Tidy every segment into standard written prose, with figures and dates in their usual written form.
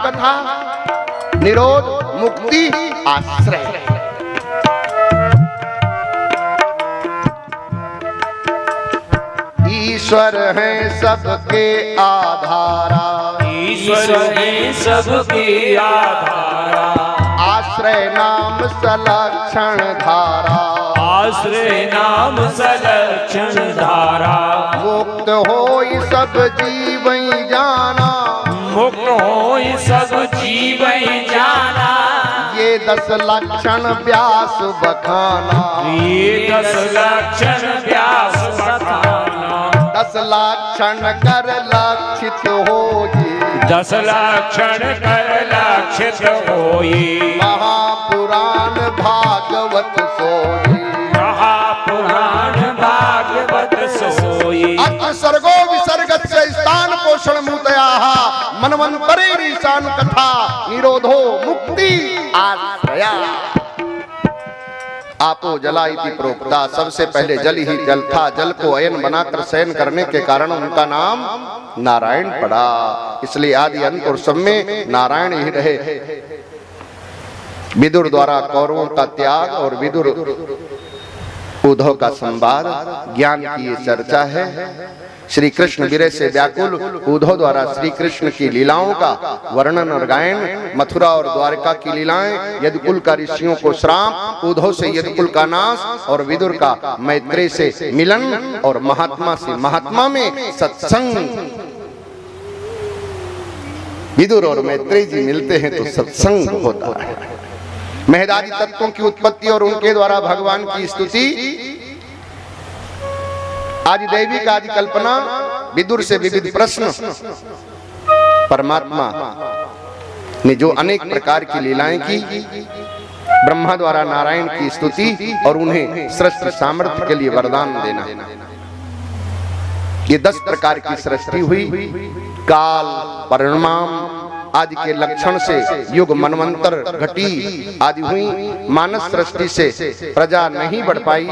कथा, निरोध, मुक्ति, आश्रय। ईश्वर है सबके आधारा, ईश्वर है सबके आधारा, आश्रय नाम सलक्षण धारा, आश्रय नाम सलक्षण धारा। मुक्त होई सब जीव जाना, मुक्त होई सब जीव जाना, ये 10 लक्षण व्यास बखाना, ये 10 लक्षण व्यास बखाना। 10 लक्षण कर लक्षित होई, 10 लक्षण कर लक्षित होई, महापुराण भागवत सोई, महापुराण भागवत सोई। अथ सर्गो विसर्गत से स्थान पोषण मुतया, मनवंतरे ईशान कथा, निरोधो मुक्ति आश्रया। आपो जला इति प्रोक्ता, सबसे पहले जल ही जल था, जल को अयन बनाकर शयन करने के कारण उनका नाम नारायण पड़ा। इसलिए आदि अंत और सब में नारायण ही रहे। विदुर द्वारा कौरवों का त्याग और विदुर उद्धव का संवाद, ज्ञान की ये चर्चा है। श्री कृष्ण विरह से व्याकुल उद्धव द्वारा श्री कृष्ण की लीलाओं का वर्णन और गायन, मथुरा और द्वारका की लीलाएं, यदुकुल का ऋषियों को श्राप, उद्धव से यदुकुल का नाश और विदुर का मैत्रेय से मिलन और महात्मा से महात्मा में सत्संग। विदुर और मैत्रेय जी मिलते हैं तो सत्संग होता है। महदादी तत्वों की उत्पत्ति और उनके द्वारा भगवान की स्तुति, आदि दैविक आदि कल्पना, विदुर से विविध प्रश्न, परमात्मा ने जो अनेक प्रकार की लीलाएं की, ब्रह्मा द्वारा नारायण की स्तुति और उन्हें सृष्टि सामर्थ्य के लिए वरदान देना, ये 10 प्रकार की सृष्टि हुई। काल, परिणाम आदि के लक्षण से युग, मनवंतर, घटी आदि हुई। मानस सृष्टि से प्रजा नहीं बढ़ पाई,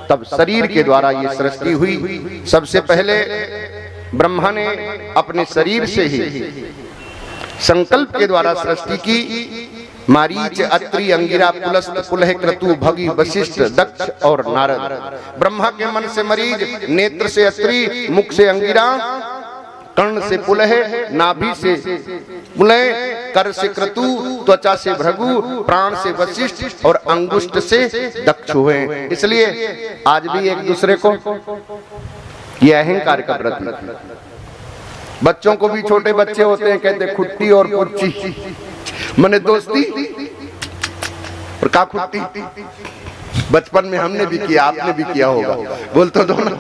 तब शरीर के द्वारा ये सृष्टि हुई। सबसे पहले ब्रह्मा ने अपने शरीर से ही संकल्प के द्वारा सृष्टि की। मारीच, अत्रि, अंगिरा, पुलस्त, पुलह, क्रतु, भगी, वशिष्ठ, दक्ष और नारद। ब्रह्मा के मन से मरीज, नेत्र से अत्रि, मुख से अंगिरा, कर्ण से पुलह, नाभि से पुलह, कर से क्रतु, त्वचा से भृगु, प्राण से वशिष्ठ और अंगुष्ठ से दक्ष हुए। इसलिए आज भी एक दूसरे को ये अहंकार का प्रतीक। बच्चों को भी, छोटे बच्चे होते हैं, कहते खुट्टी और पुच्ची, मने दोस्ती और का खुट्टी। बचपन में हमने भी किया, आपने भी किया होगा, बोल तो दोनों।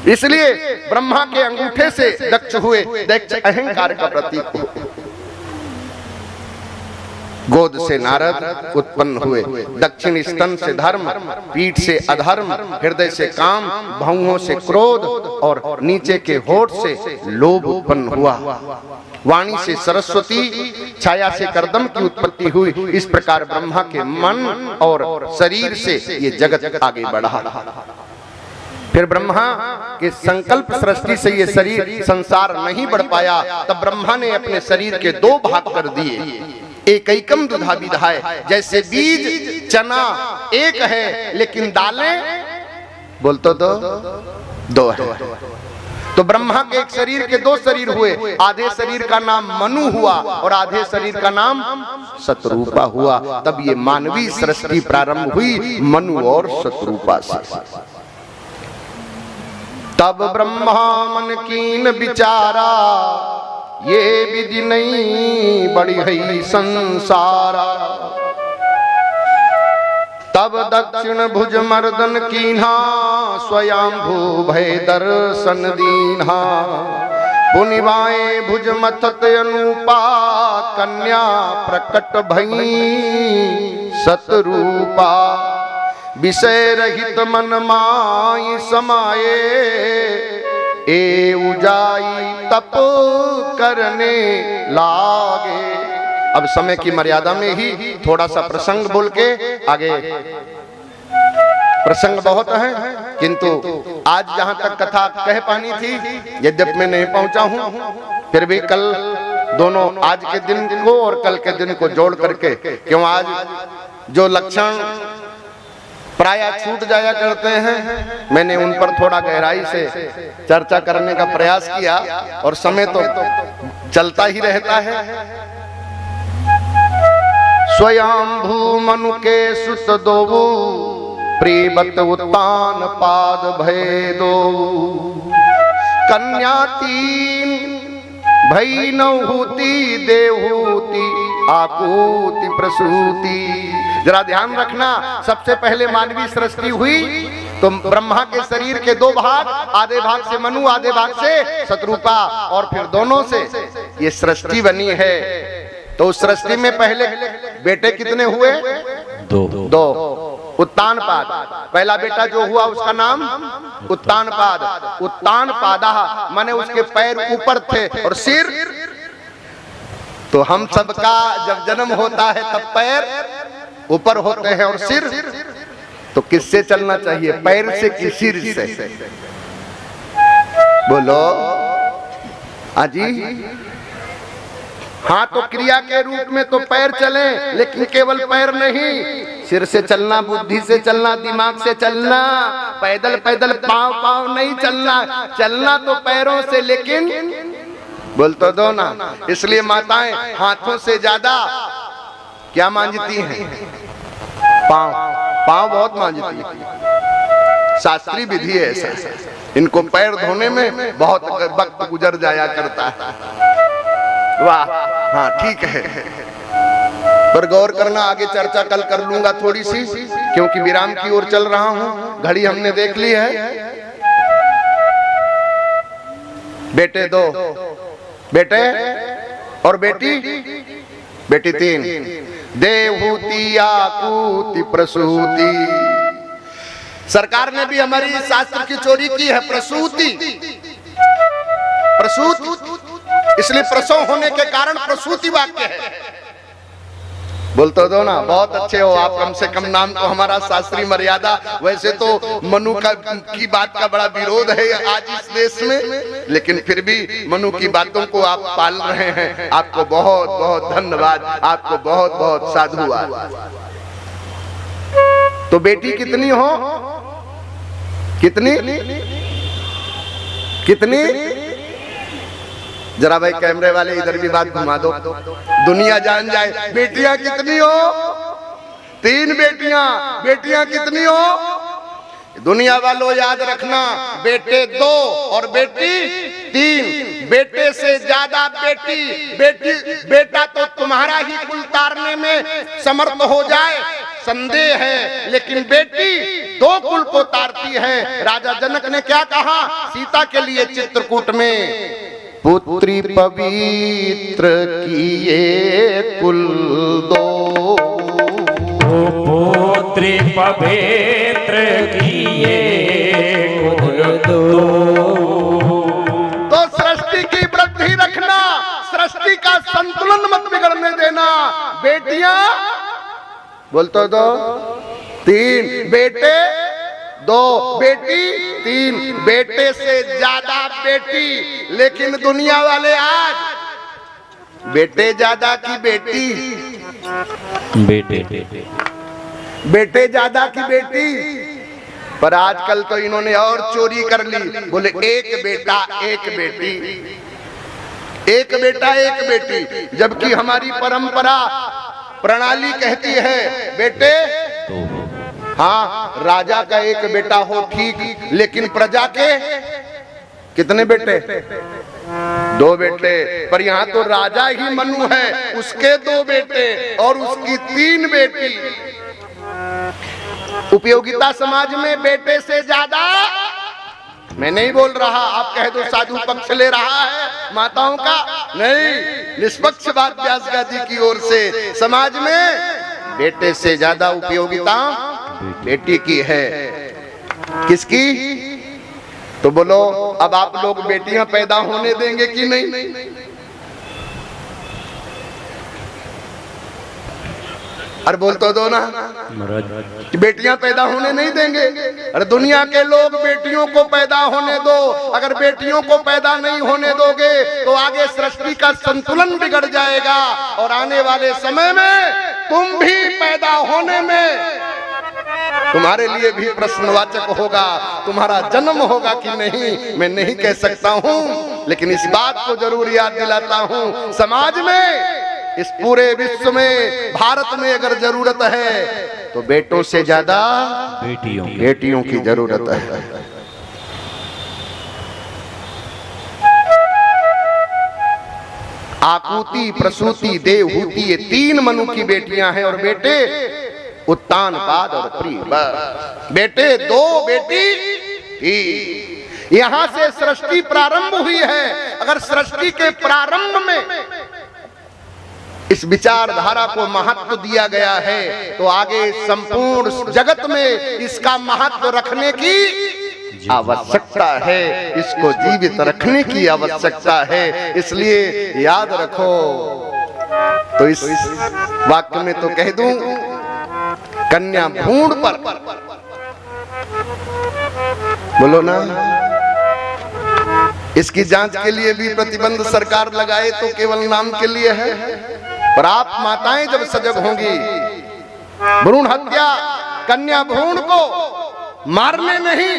इसलिए ब्रह्मा के अंगूठे से दक्ष हुए। दक्ष अहंकार का प्रतीक हो। गोद से नारद उत्पन्न हुए। दक्षिण स्तन से धर्म, पीठ से अधर्म, हृदय से काम, भौहों से क्रोध और नीचे के होठ से लोभ उत्पन्न हुआ। वाणी से सरस्वती, छाया से कर्दम की उत्पत्ति हुई। इस प्रकार ब्रह्मा के मन और शरीर से ये जगत आगे बढ़ा। फिर ब्रह्मा के संकल्प सृष्टि से ये शरीर संसार नहीं बढ़ पाया, तब ब्रह्मा ने अपने शरीर के 2 भाग कर दिए। एकैकम दुधा विधाय, जैसे बीज चना एक है लेकिन दालें बोल तो दो है। तो ब्रह्मा के एक शरीर के 2 शरीर हुए। आधे शरीर का नाम मनु हुआ और आधे शरीर का नाम शतरूपा हुआ। तब ये मानवीय सृष्टि प्रारंभ हुई मनु और शतरूपा से। तब ब्रह्मा मन कीन विचारा, ये विधि नहीं बड़ी है संसारा। तब दक्षिण भुज मर्दन कीन्हा, स्वयंभू भय दर्शन दीन्हा। पुनिवाए भुज मथत अनुपा, कन्या प्रकट भई सतरूपा। विषय रहित मन माई समाये, ए उजाई तप करने लागे। अब समय की मर्यादा में ही थोड़ा सा प्रसंग बोल के आगे, प्रसंग बहुत है किंतु आज जहां तक कथा कह पानी थी, यद्यपि मैं नहीं पहुंचा हूं, फिर भी कल दोनों आज के दिन को और कल के दिन को जोड़ करके, क्यों आज जो लक्षण प्राय छूट जाया करते हैं, मैंने उन पर थोड़ा गहराई से चर्चा करने का प्रयास किया और समय तो चलता ही रहता है। स्वयंभू मनु के सुत दोऊ प्रीबत उत्तान पाद भेदो कन्या तीन भई नहुति देहूति आकूति प्रसूति। जरा ध्यान रखना, सबसे पहले मानवीय सृष्टि हुई तो ब्रह्मा के शरीर के दो भाग, आधे भाग से मनु, आधे भाग से शत्रुपा, और फिर दोनों से ये सृष्टि बनी है। तो उस सृष्टि में पहले बेटे कितने हुए? दो। उत्तानपाद, पहला बेटा जो हुआ उसका नाम उत्तानपाद। उत्तानपादा माने उसके पैर ऊपर थे और सिर, तो हम सबका जब जन्म होता है तब पैर ऊपर होते हैं और सिर, तो किससे चलना चाहिए, पैर से कि सिर से? बोलो आजी। हाँ, तो क्रिया के रूप में तो पैर चले, लेकिन केवल पैर नहीं, सिर से चलना, बुद्धि से चलना, दिमाग से चलना, पैदल पैदल पांव पांव नहीं चलना, चलना तो पैरों से, लेकिन बोल तो दो ना। इसलिए माताएं हाथों से ज्यादा क्या मांझती हैं? पांव। पांव बहुत मांझती है, शास्त्रीय विधि है ऐसा। इनको पैर धोने में बहुत वक्त गुजर जाया करता है। वाह, हाँ ठीक है, पर गौर करना, आगे चर्चा कल कर लूंगा थोड़ी सी, क्योंकि विराम की ओर चल रहा हूं। घड़ी हमने देख ली है। बेटे दो, बेटे और बेटी, बेटी तीन। देहूति आकूति प्रसूति। सरकार ने भी हमारी शास्त्र की चोरी की है। प्रसूति, प्रसूति, इसलिए प्रसव होने के कारण प्रसूति वाक्य है। बोल तो दो ना, बहुत अच्छे हो आप, कम से कम नाम तो हमारा शास्त्रीय मर्यादा। वैसे तो मनु की बात का बड़ा विरोध है आज इस देश में, लेकिन फिर भी मनु की बातों को आप पाल रहे हैं। आपको बहुत बहुत धन्यवाद, आपको बहुत बहुत साधुवाद। तो बेटी कितनी हो? कितनी कितनी? जरा भाई कैमरे वाले इधर भी बात घुमा दो, दुनिया जान जाए। बेटियां कितनी हो? तीन बेटियां। बेटियां कितनी हो? दुनिया वालों याद रखना, बेटे दो और बेटी तीन। बेटे से ज्यादा बेटी, बेटा तो तुम्हारा ही कुल तारने में समर्थ हो जाए, संदेह है, लेकिन बेटी दो कुल को तारती है। राजा जनक ने क्या कहा सीता के लिए चित्रकूट में? पुत्री पवित्र किए कुल दो, पुत्री पवित्र किए कुल दो। तो सृष्टि की वृद्धि रखना, सृष्टि का संतुलन मत बिगड़ने देना। बेटियां बोल तो दो, तीन बेटे, दो बेटी, तीन। बेटे से ज्यादा बेटी, लेकिन दुनिया वाले आज बेटे ज्यादा की बेटी, बेटे ज्यादा की बेटी। पर आजकल तो इन्होंने और चोरी कर ली, बोले एक बेटा एक बेटी, एक बेटा एक बेटी, जबकि हमारी परंपरा प्रणाली कहती है बेटे, हाँ राजा का एक बेटा हो ठीक, लेकिन प्रजा के कितने बेटे? दो बेटे। पर यहाँ तो राजा ही मनु है, उसके दो बेटे और उसकी तीन बेटी। उपयोगिता समाज में बेटे से ज्यादा मैं नहीं बोल रहा, आप कह दो साधु पक्ष ले रहा है माताओं का, नहीं, निष्पक्ष बात व्यासगा जी की ओर से। समाज में बेटे से ज्यादा उपयोगिता बेटी की है। किसकी? तो बोलो अब आप लोग बेटियां पैदा होने देंगे कि नहीं? अरे बोल तो दो ना कि बेटियां पैदा होने नहीं देंगे। अरे दुनिया के लोग बेटियों को पैदा होने दो, अगर बेटियों को पैदा नहीं होने दोगे तो आगे सृष्टि का संतुलन बिगड़ जाएगा और आने वाले समय में तुम भी पैदा होने में तुम्हारे लिए भी प्रश्नवाचक होगा, तुम्हारा जन्म होगा कि नहीं मैं नहीं कह सकता हूं, लेकिन इस बात को जरूर याद दिलाता हूं, समाज में, इस पूरे विश्व में, भारत में अगर जरूरत है तो बेटों से ज्यादा बेटियों की जरूरत है। आकुति, प्रसूति, देवहूति, ये 3 मनु की बेटियां हैं और बेटे उत्तान, पाद और प्रिय। बेटे 2, बेटी 3। यहां से सृष्टि प्रारंभ हुई है। अगर सृष्टि के प्रारंभ में इस विचारधारा को महत्व दिया गया है तो आगे संपूर्ण जगत में इसका महत्व रखने की आवश्यकता है, इसको जीवित रखने की आवश्यकता है। इसलिए याद रखो। तो इस वाक्य में तो कह दूं, कन्या भ्रूण पर बोलो ना, इसकी जांच के लिए भी प्रतिबंध सरकार लगाए तो केवल नाम के लिए है, पर आप माताएं जब सजग होंगी, भ्रूण हत्या, कन्या भ्रूण को मारने नहीं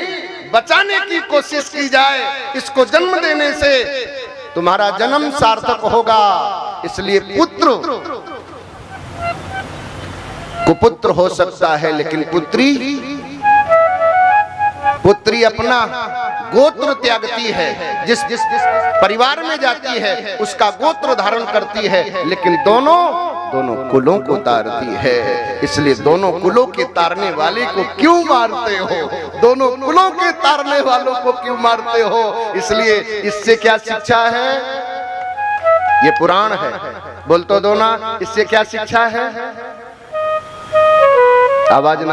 बचाने की कोशिश की जाए, इसको जन्म देने से तुम्हारा जन्म सार्थक होगा। इसलिए पुत्र कुपुत्र हो सकता है, लेकिन पुत्री अपना गोत्र त्यागती है, जिस परिवार में जाती है उसका गोत्र धारण करती है, लेकिन दोनों कुलों को तारती है। इसलिए दोनों कुलों के तारने वाले को क्यों मारते हो, दोनों कुलों के तारने वालों को क्यों मारते हो? इसलिए इससे क्या शिक्षा है? ये पुराण है, बोल तो दो ना, इससे क्या शिक्षा है? आवाज ना